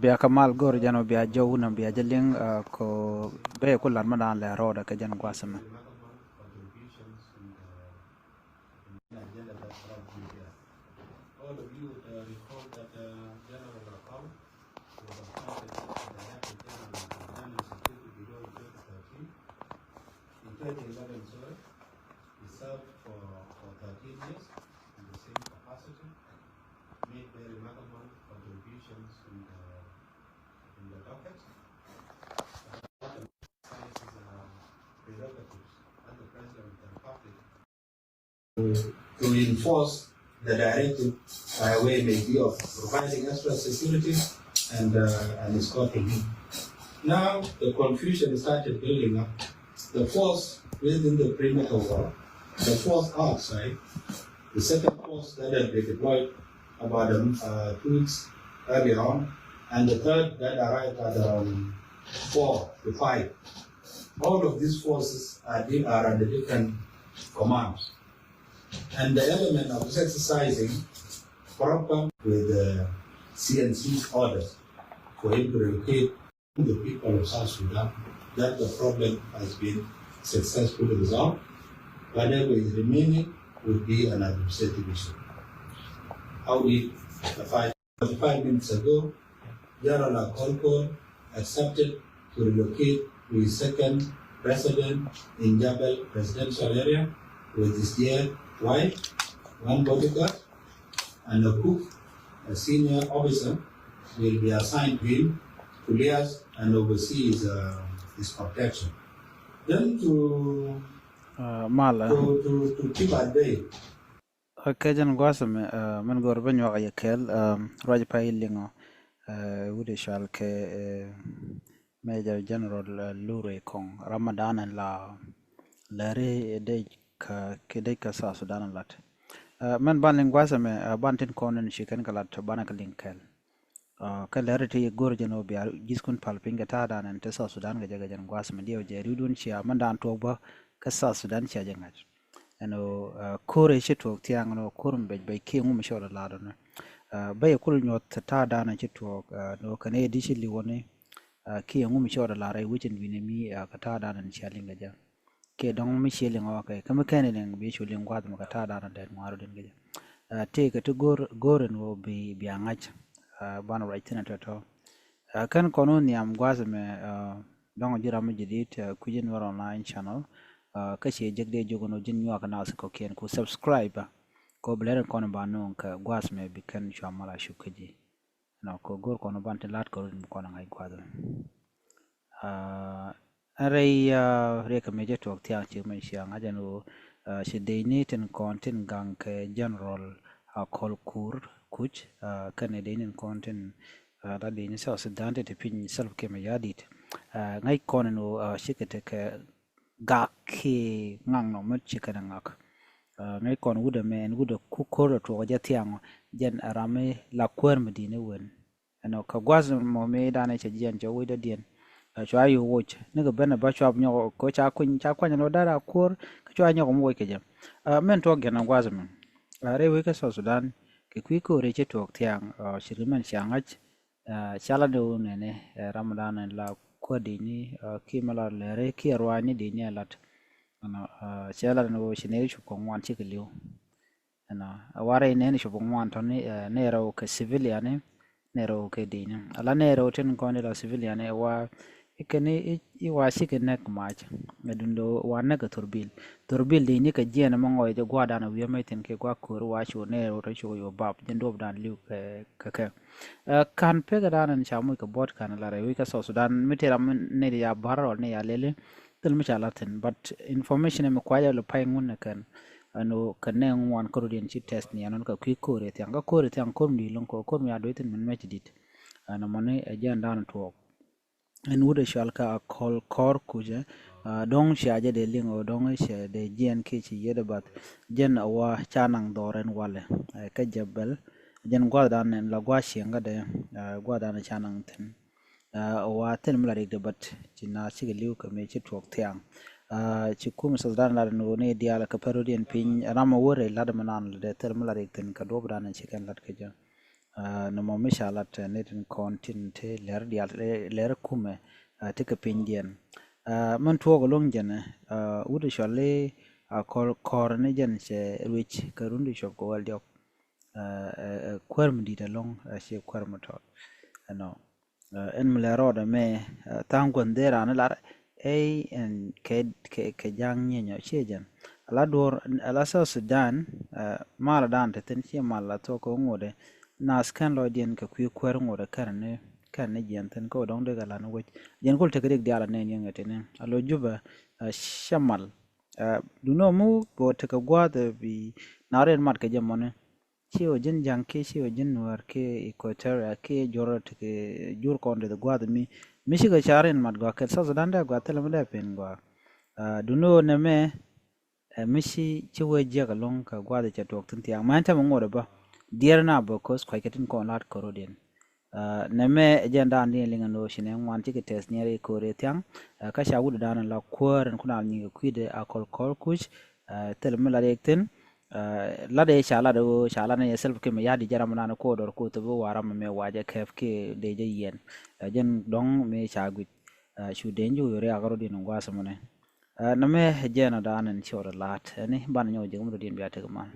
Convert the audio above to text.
biya kamal gor jano biya jawuna biya jaling ko be kulan madan le roda ka jan gwasama all of you recall that General Rakau was appointed Director General of the National Security Bureau in 2013. In 2011, he served for 13 years in the same capacity, made very remarkable contributions in the docket. His prerogatives as the President of the Republic to enforce the directive by way maybe of providing extra security and escorting him. Now the confusion started building up. The force within the perimeter wall, the force outside, the second force that had been deployed about 2 weeks earlier on, and the third that arrived at 4 to 5. All of these forces are under different commands. And the element of this exercising proper with the CNC's orders for him to relocate the people of South Sudan, that the problem has been successfully resolved. Whatever is remaining would be an administrative issue. How did 45 minutes ago, General Akolkor accepted to relocate to his second residence in Jabal residential area with his dear wife, 1 bodyguard, and a cook, a senior officer, will be assigned to him to liaise and oversee his protection. Then to keep at bay. ka jan gwasama man gor banyo ya kel raj pailingo wude shal ke Major General Lure Kong Ramadan and Lare de ka sa Sudan lat man ban lingwasa me bantin konen shikan kalat banaka linkel ka lare te gor jano biya giskun palpinga ta da nan ta sa Sudan ga jaga jan gwasa me dio jeri dun ciya man dan to ba ka sa Sudan ciya jangat ano kore shi to tiang no kurum be ke ngum shawara ladon bay kul nyot ta da nan ci to no kane dishi liwone ke ngum shawara larai wicin binemi ka ta da nan ciya linga ja ke don mi sheli ngawa kai kama kene len bi shuli ngwad maka ta da den ngwaru den gaja te ka to goren wo bi angach ban right na to kan kono ni am gwaz me don jira mi jidit kujin war online channel ka she jegde jogono jin nywa kana su ko ken ku subscribe ko blere kono ba non ka gwaz me bi kan shamala shukaji no ko gor kono ban te lat ko kono ngai gwaz Aray reka meje tok tiang chi men siang ajanu si deini ten konten gang ke general kolkur kuch kane deini konten la deini sa sedante te pin self ke me yadit ngai koneno shikete ke ga ki ngang no met chikana ngak ngai kon wuda men wuda ku koro to ja tiang jen arame la kwer medine wen ano ka gwaz mo me dane che jen jo wida dien chwa yu watch nega bena ba chwa nyo ko cha kwanya no dara kor ka chwa nyo mo ke jam men to gena gwazmen re we ka so Sudan ke kwi ko re che to tiang shirimen changach chala do ne Ramadan la ko de ni ki mala le re ki rwani de ni lat ana chala no shineri chu ko wan che liu ana aware ne ni chu ko wan to ne ro ke civilian ne ro ke de ni ala ne ro ten ko ne la civilian wa ikane iwasi ke nek mach medundo wana ka turbil de ni ka jena mango je gwada na wiya meten ke gwa kur wa chu ne ro chu yo bab jendo dan liu ka kan pega dan chamu ka bot kan la rewi ka so Sudan mitera ne ya barro ne ya lele tel michalaten but information me kwaya lo pay ngun kan ano kanne ngwan ko den chi test ni anon ka kwi kore tianga kore tiang kom ni lon ko kom ya do tin men metidit ana mone agenda na to en wuda shalka kol kor kuje dong shaje de lingo dong she de jen ke chi yeda bat jen awa chanang doren wale ka jabal jen gwadan en la gwa shenga de gwadan chanang ten wa ten mla de bat china chi liu ka me chi tok tiang chi kum saldan la no ne dia ka parodian pin rama wore la de manan de ter mla de ten ka dobran chi kan lat ka ja no mo mishalat netin kontin te ler dial ler kume te ka pindian man tuo golong jana ude shole kor ne jan se rich karundi shop ko wal diop kwerm di da long she kwerm to no en mlero da me tangon dera na lar en ke jang nyenyo shejan ala dor ala sa Sudan mala dan te ten che mala to ko ngode nas kan lo dien ka kwer ngode kan ne jenten ko dong de gala no wech jen kol te gek diala ne ngete ne alo juba shamal duno mu go te ka gwa de bi naren mat ke jamone chiwo jen jang ke chiwo jen war ke equatorial ke joro te ke jur konde de gwa de mi shiga charen mat go ke sa Sudan da gwa tele mede pen gwa duno ne me mishi chiwo je ka long ka gwa de chatok tin tiang man ta mo ngode ba dier na bo kos kwai ketin ko lat korodien neme agenda ni linga no shine wan tike test nyeri kore tiang ka sha wudu dana la kwar kuna ni kwide akol kol kuch tel mala rekten la de shala ne self ke me yadi jaram na ko dor ko to waram me waje kef ke de je yen jen dong me shagu shu denju yore agaro din ngwasa mone neme jena dana ni chora lat ni ban nyo je ngum din biate man